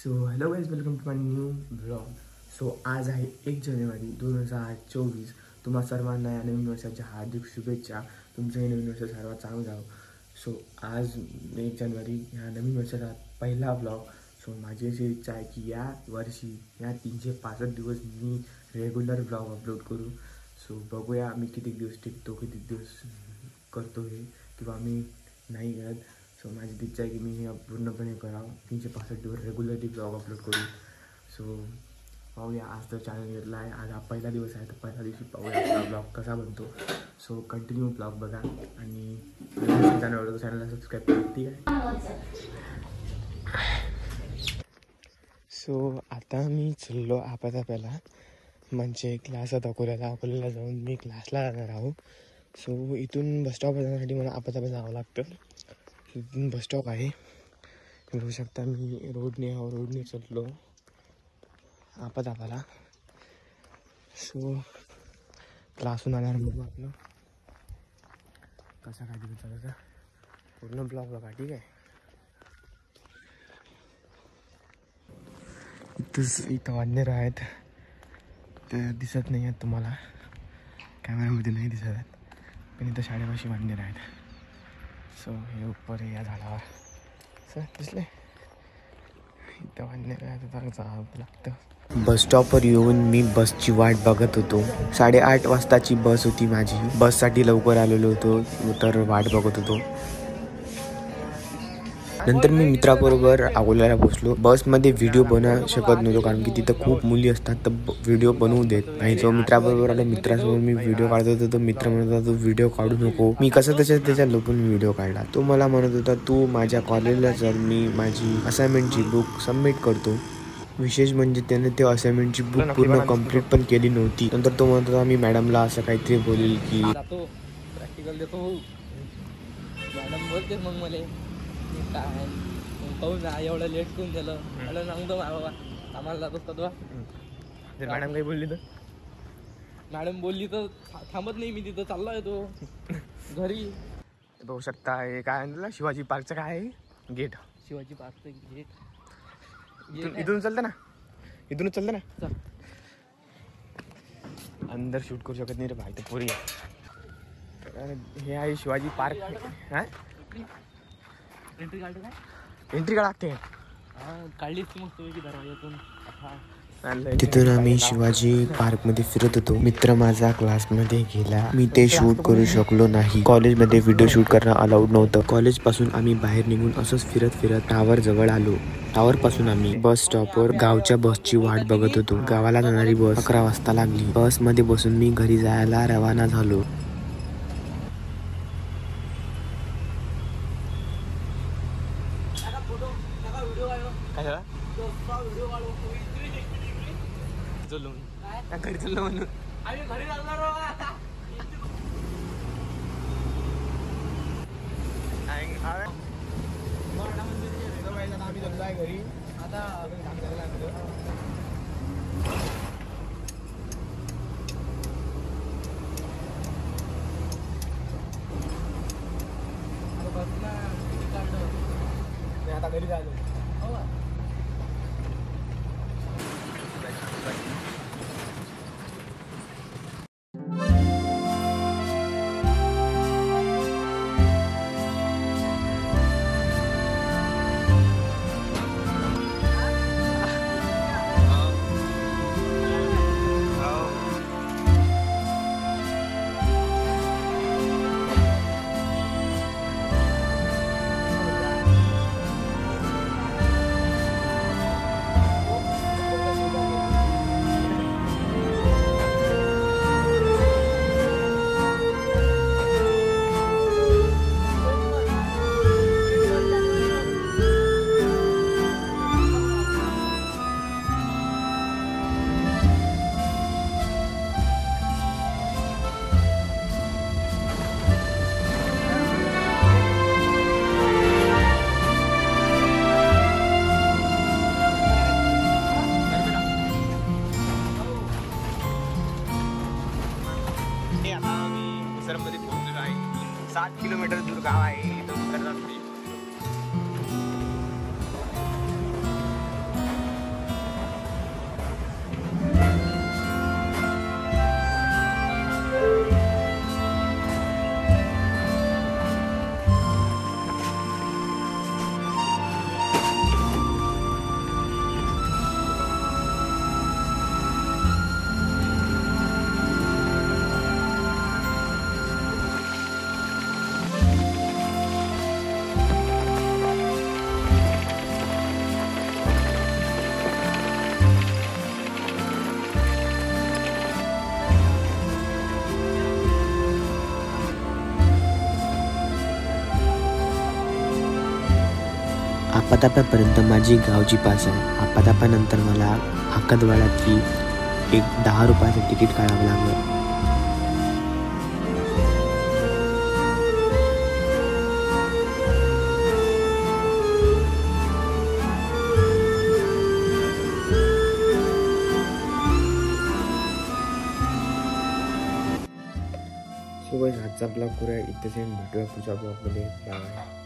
So hello guys, welcome to my new blog. So आज आहे 1 जानेवारी 2024. तुम्हा सर्वांना या नवीन वर्षाच्या हार्दिक शुभेच्छा. तुमचं हे नवीन वर्ष सर्वात चांगलं जावं. सो आज 1 जानेवारी ह्या नवीन वर्षाचा पहिला ब्लॉग. सो माझी अशी इच्छा आहे की या वर्षी या 365 दिवस मी रेग्युलर ब्लॉग अपलोड करू. सो बघूया मी किती दिवस टिकतो, किती दिवस करतो हे, किंवा मी नाही करत. सो माझी इच्छा आहे की मी हे पूर्णपणे करावं, 365 दिवस रेग्युलरली ब्लॉग अपलोड करू. सो पाहूया, आज तर चॅनल घेतला आहे, आज हा पहिला दिवस आहे, तर पहिल्या दिवशी पाहूया आपला ब्लॉग कसा बनतो. सो कंटिन्यू ब्लॉग बघा आणि चॅनलला सबस्क्राईब करा, ठीक आहे. सो आता मी चाललो आपाताप्याला, म्हणजे क्लास होता अकोल्याला जाऊन मी क्लासला जाणार आहोत. सो इथून बसस्टॉप जाण्यासाठी मला आपाताप्या जावं लागतं. इथून बसस्टॉप आहे, बघू शकता. मी रोडने चाललो आपाताप्याला. सो क्लासून आल्यावर बघू आपलं कसा काय दिवस चालायचा, पूर्ण ब्लॉग बघा, ठीक आहे. इथं वांदर आहेत, तर दिसत नाही आहेत तुम्हाला, कॅमेरामध्ये नाही दिसत आहेत, पण इथं शाळेपाशी वांदर आहेत. सो हे उपर या झाडावर सर दिसले, इथं वांदर आहेत, जावं लागतं. बस स्टॉपवर येऊन मी बसची वाट बघत होतो. 8:30 वाजताची बस होती माझी. बससाठी लवकर आलेलो होतो, तर वाट बघत होतो. नंतर मी मित्राबरोबर अकोल्याला पोचलो. बसमध्ये व्हिडिओ बनवू शकत नव्हतो, कारण की तिथं खूप मुली असतात, तर व्हिडिओ बनवू देत नाही. जो मित्राबरोबर आलो, मित्रासमोर मी व्हिडिओ काढत होतो, तो मित्र म्हणत होता तू व्हिडिओ काढू नको. मी कसं त्याच्या लपून व्हिडिओ काढला. तो मला म्हणत होता तू माझ्या कॉलेजला चल, मी माझी असाइनमेंटची बुक सबमिट करतो. विशेष म्हणजे त्याने ते असाइनमेंटची बुक पूर्ण कंप्लीट पण केली नव्हती. नंतर तो म्हणत होता मी मॅडमला असं काहीतरी बोलेल की प्रॅक्टिकल देतो. मॅडम बोलते मग मला काय पाहू ना, एवढं लेट करून दिलं. मला सांगतो बाबा आम्हाला जात असतात बा. मॅडम काही बोलली तर मॅडम बोलली तर थांबत नाही मी, तिथं चालला येतो घरी. बघू शकता हे काय म्हणलं, शिवाजी पार्कचं काय आहे गेट. शिवाजी पार्कचं गेट इथून चालतं ना, इथूनच चालतं ना. अंदर शूट करू शकत नाही रे भाई, तर पुरी हे आहे शिवाजी पार्क. हा एंट्री काढतो काय, एंट्री काढा लागते. काढलीच की मग तुम्ही दरवाजातून. तिथून आम्ही शिवाजी पार्कमध्ये फिरत होतो. मित्र माझा क्लासमध्ये गेला, मी ते शूट करू शकलो नाही. कॉलेजमध्ये व्हिडिओ शूट करणं अलाउड नव्हतं. कॉलेज पासून आम्ही बाहेर निघून असंच फिरत फिरत टावर जवळ आलो. टावर पासून आम्ही बस स्टॉपवर गावच्या बसची वाट बघत होतो. गावाला जाणारी बस 11 वाजता लागली. बसमध्ये बसून मी घरी जायला रवाना झालो. घरी चाललो म्हणून आम्ही घरी लागणार आम्ही आहे घरी आता. आता घरी जायलो. परिसरामध्ये पोहोचलेलो आहे. 7 किलोमीटर दूर गाव आहे. इथून आप्पाताप्यापर्यंत माझी गावची पास आहे. आप्पाताप्यानंतर मला हाकदवाडाची एक 10 रुपयाचं तिकीट काढावं लागलं. सो गाइस आजचा ब्लॉग करूया इथेच, भेटूया पुढच्या ब्लॉगमध्ये. बाय.